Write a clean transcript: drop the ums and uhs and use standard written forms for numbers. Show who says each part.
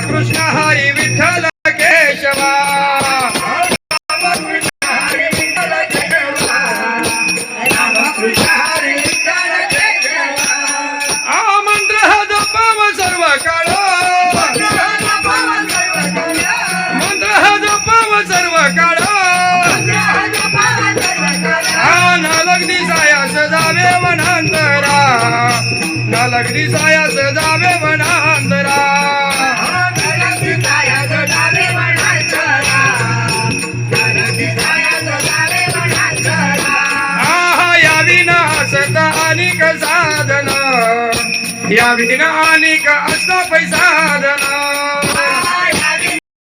Speaker 1: कृष्ण हरी विठ्ठल केशवा मंत्र हा जपाव सर्व काळ मंत्र हा जपाव सर्व काळ न लग्नी सायास जावे वनांतरा न लग्नी सायास जावे वनांतरा अनिक साधन या विना अनिक असता पैसाधन